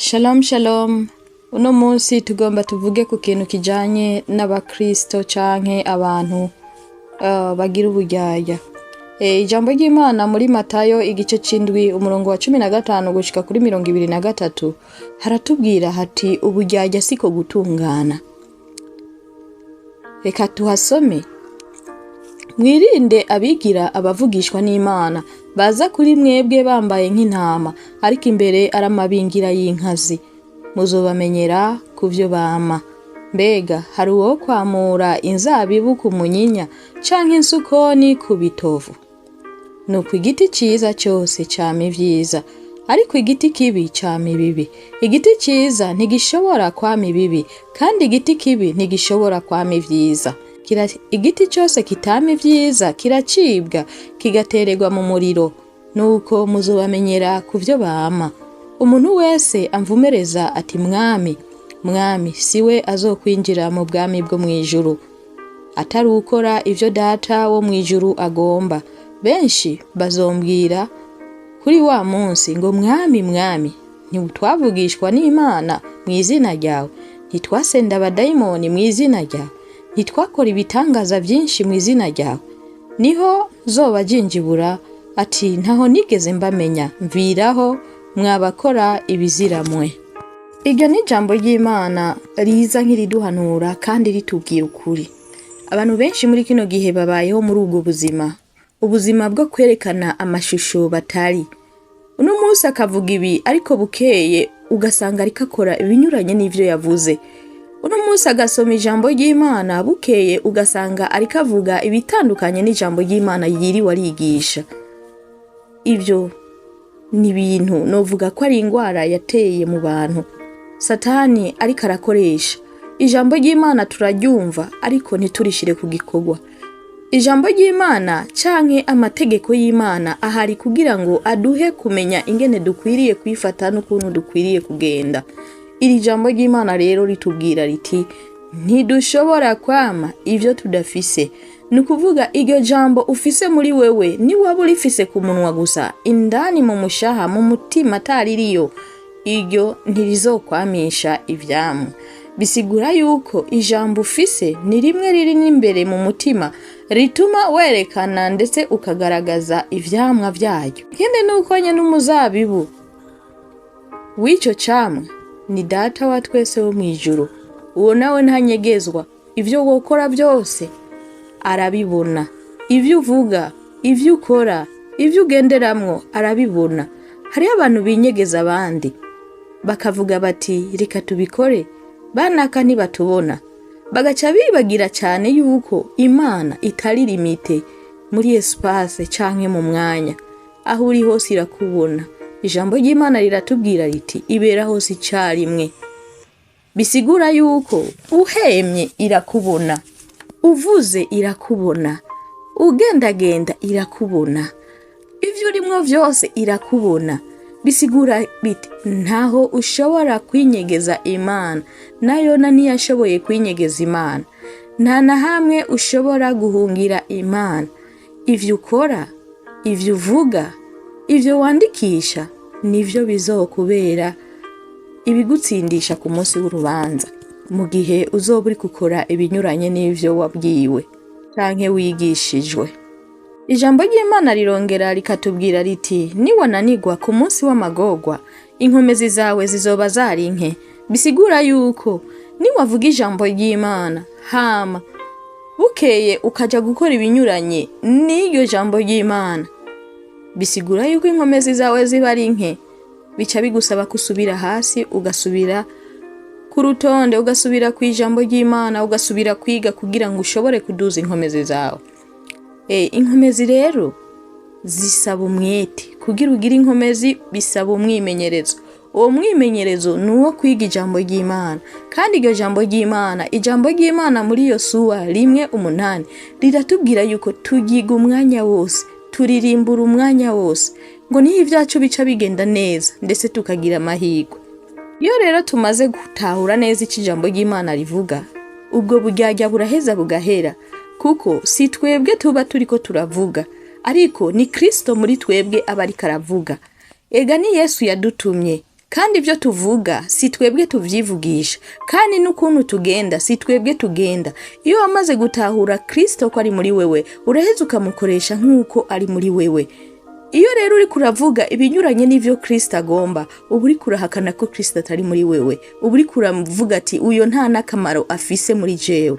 Shalom shalom. Uno munsi tugomba tuvuge ku kintu kijanye n'abakristo canke abantu bagira uburyarya. Ijambo ry'Imana muri Matayo igice c'indwi umurongo wa 15 gushika kuri 23 haratubwira hati uburyarya siko gutungana. Reka tuhasome. Mwirinde abigira abavugishwa n'Imana baza kuri mwebwe bambaye nk'intama ariko imbere aramabingira y'inkazi. Muzobamenyera kuvyo bama. Mbega hari uwo kwamura inzabibu ku munyinya canke insukoni ku bitovu. Nuko igiti ciza cyose cama ivyiza, ariko igiti kibi cama ibibi. Igiti ciza ntigishobora kwama ibibi, kandi igiti kibi ntigishobora kwama ivyiza. Igiti cyose kitama ivyiza kiracibwa kigatererwa mu muriro. Nuko muzobamenyera kuvyo bama. Umuntu wese amvumereza ati mwami, mwami, siwe azokwinjira mu bwami bwo mwijuru atari ukora ivyo data wo mwijuru agomba. Benshi bazombwira kuri wa munsi ngo mwami, mwami, ntitwavugishwa n'Imana mw'izina ryawe, ntitwasenda abadayimoni mw'izina ryawe, ntitwakora ibitangaza byinshi mw'izina ryawe. Niho zoba jinjibura ati ntaho nigeze mbamenya, mviraho mwabakora ibiziramwe. Iryo ni ijambo ry'Imana riza nk'iriduhanura kandi ritubwira ukuri. Abantu benshi muri kino gihe babayeho muri ubwo ubuzima bwo kwerekana amashusho batari. Uno munsi akavuga ibi ariko bukeye ugasanga ariko akora ibinyuranye n'ivyo yavuze. Uno munsi agasoma ijambo ry'Imana bukeye ugasanga ariko avuga ibitandukanye n'ijambo ry'Imana yiriwe arigisha. Ivyo ni ibintu novuga ko ari ingwara yateye mu bantu Satani ariko arakoresha. Ijambo ry'Imana turaryumva ariko ntiturishire ku gikorwa. Ijambo ry'Imana canke amategeko y'Imana ahari kugira ngo aduhe kumenya ingene dukwiriye kwifata n'ukuntu dukwiriye kugenda. Iri jambo ry'Imana rero ritubwira riti ntidushobora kwama ivyo tudafise. Nukuvuga iryo jambo ufise muri wewe ni waba urifise ku munwa gusa, indani mu mushaha mu mutima ataririyo, iryo ntirizokwamisha ivyamu. Bisigura yuko ijambo ufise ni rimwe riri n'imbere mu mutima rituma werekana ndetse ukagaragaza ivyamwa vyayo. Ikindi nuko nye n'umuzabibu w'ico camwa ni data wa twese wo mwijuru. Uwo nawe ntanyegezwa, ivyo wokora byose arabibona. Ivyo uvuga, ivyo ukora, ivyo ugenderamwo arabibona. Hari abantu binyegeza abandi bakavuga bati reka tubikore, banaka ntibatubona. Bagaca bibagira cyane yuko Imana itari limite muri espace canke mu mwanya. Aho uri hose irakubona. Ijambo ry'Imana riratubwira riti ibera hose icarimwe. Bisigura yuko uhemye irakubona, uvuze irakubona, ugendagenda irakubona, ivyo urimwo vyose irakubona. Bisigura biti ntaho ushobora kwinyegeza Imana, nayo ntiyashoboye kwinyegeza Imana. Nta na hamwe ushobora guhungira Imana. Ivyo ukora, ivyo uvuga, ivyo wandikisha nivyo bizokubera ibigutsindisha ku munsi w'urubanza, mu gihe uzoba uri gukora ibinyuranye n'ivyo wabwiwe canke wigishijwe. Ijambo ry'Imana rirongera rikatubwira riti niwananigwa ku munsi w'amagorwa, inkomezi zawe zizoba zari nke. Bisigura yuko niwavuga ijambo ry'Imana hama bukeye ukaja gukora ibinyuranye n'iryo jambo ry'Imana, bisigura yuko inkomezi zawe ziba ari nke. Bica bigusaba kusubira hasi, ugasubira ku rutonde, ugasubira ku ijambo ry'Imana, ugasubira kwiga kugira ngo ushobore kuduza inkomezi zawe. Inkomezi rero zisaba umwete. Kugira ugire inkomezi bisaba umwimenyerezo. Uwo mwimenyerezo nuwo kwiga ijambo ry'Imana. Kandi iryo ijambo ry'Imana muri Yosuwa 1:8 riratubwira yuko tugiga umwanya wose, turirimbura umwanya wose, ngo niho ivyacu bica bigenda neza ndetse tukagira amahirwe. Iyo rero tumaze gutahura neza iki jambo ry'Imana rivuga, ubwo buryarya buraheza bugahera, kuko si twebwe tuba turiko turavuga, ariko ni Kristo muri twebwe aba ariko aravuga. Ega ni Yesu yadutumye kandi ibyo tuvuga si twebwe tuvyivugisha, kandi n'ukuntu tugenda si twebwe tugenda. Iyo wamaze gutahura Kristo ko ari muri wewe, uraheza ukamukoresha nk'uko ari muri wewe. Iyo rero uri kuravuga ibinyuranye n'ivyo Kristo agomba, uba uri kurahakana ko Kristo atari muri wewe, uba uri kuravuga ati uyo nta nakamaro afise muri jewe.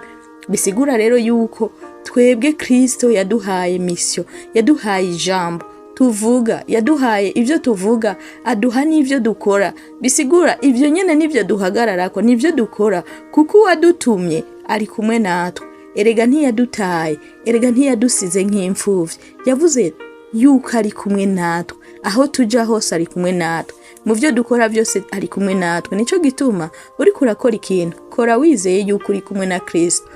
Bisigura rero yuko twebwe Kristo yaduhaye mission, yaduhaye ijambo tuvuga, yaduhaye ivyo tuvuga, aduha n'ivyo dukora. Bisigura ivyo nyene nivyo duhagararako, nivyo dukora, kuko wadutumye ari kumwe natwe. Erega ntiyadutaye, erega ntiyadusize nk'imfuvyi. Yavuze yuko ari kumwe natwe, aho tuja hose ari kumwe natwe, mu vyo dukora byose ari kumwe natwe. Nico gituma uri kurakora ikintu, kora wizeye yuko uri kumwe na Kristo.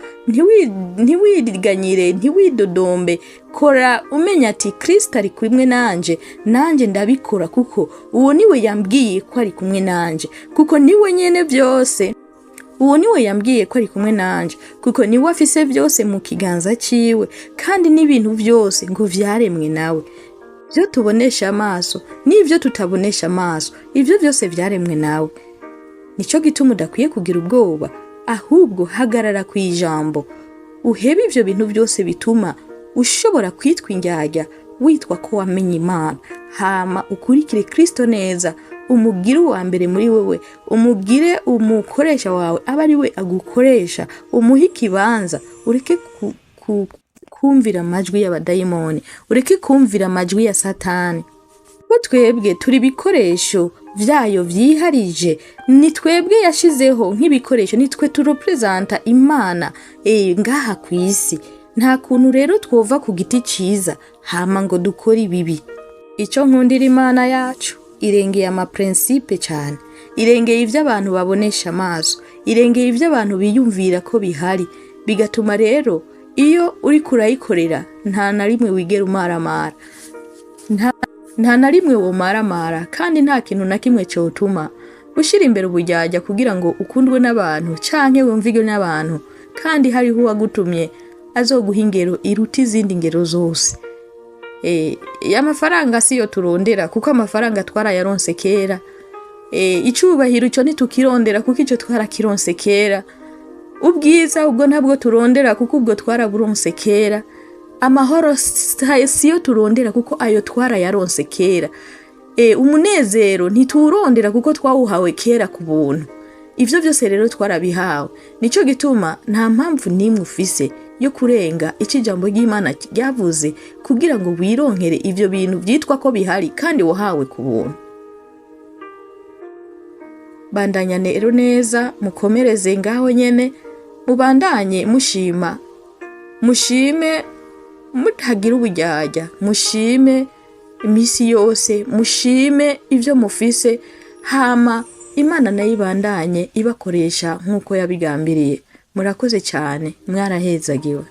Ntiwiriganyire, ntiwidodombe, kora umenya ati Kristo ari kumwe nanje ndabikora, kuko uwo niwe yambwiye ko ari kumwe nanje, kuko niwe nyene byose. Uwo niwe yambwiye ko ari kumwe nanje, kuko niwe afise byose mu kiganza ciwe, kandi n'ibintu byose ngo vyaremwe nawe. Byo tubonesha amaso n'ivyo tutabonesha amaso, ivyo byose vyaremwe nawe. Nico gituma udakwiye kugira ubwoba, ahubwo hagarara ku ijambo. Uhebe ivyo bintu byose bituma ushobora kwitwa indyarya, witwa ko wamenye Imana. Hama ukurikire Kristo neza, umugire uwa mbere muri wewe, umugire umukoresha wawe aba ari we agukoresha, umuhe ikibanza. Ureke kumvira amajwi y'abadayimoni, ureke kumvira amajwi ya Satani. Twebwe turi bikoresho vyayo vyiharije, ni twebwe yashizeho nk'ibikoresho, ni twe turepresenta Imana ngaha kwisi. Nta kuntu rero twova ku giti ciza hama ngo dukora ibibi. Ico nkundira Imana yacu, irengeye amaprincipe cyane, irengeye ivyo abantu babonesha amaso, irengeye ivyo abantu biyumvira ko bihari. Bigatuma rero iyo uri kurayikorera nta na rimwe wigera umaramara, nta na rimwe womaramara, kandi nta kintu na kimwe cyotuma ushira imbere uburyarya kugira ngo ukundwe n'abantu canke wumvige n'abantu, kandi hariho uwagutumye azoguha ingero iruta izindi ngero zose. Amafaranga siyo turondera, kuko amafaranga twarayaronse kera. Icubahiro ico ntitukirondera, kuko ico twarakironse kera. Ubwiza ubwo ntabwo turondera, kuko ubwo twaraburonse kera. Amahoro siyo turondera, kuko ayo twarayaronse kera. Umunezero ntiturondera, kuko twawuhawe kera ku buntu. Ivyo byose rero twarabihawe. Nico gituma nta mpamvu nimwe ufise yo kurenga ijambo ry'Imana ryavuze, kugira ngo wironkere ivyo bintu vyitwa ko bihari kandi wahawe ku buntu. Bandanya rero neza, mukomereze ngaho nyene, mubandanye mushima, mushime mutagira uburyarya, mushime imisi yose, mushime ivyo mufise, hama Imana nayo ibandanye ibakoresha nk'uko yabigambiriye. Murakoze cyane, mwarahezagiwe.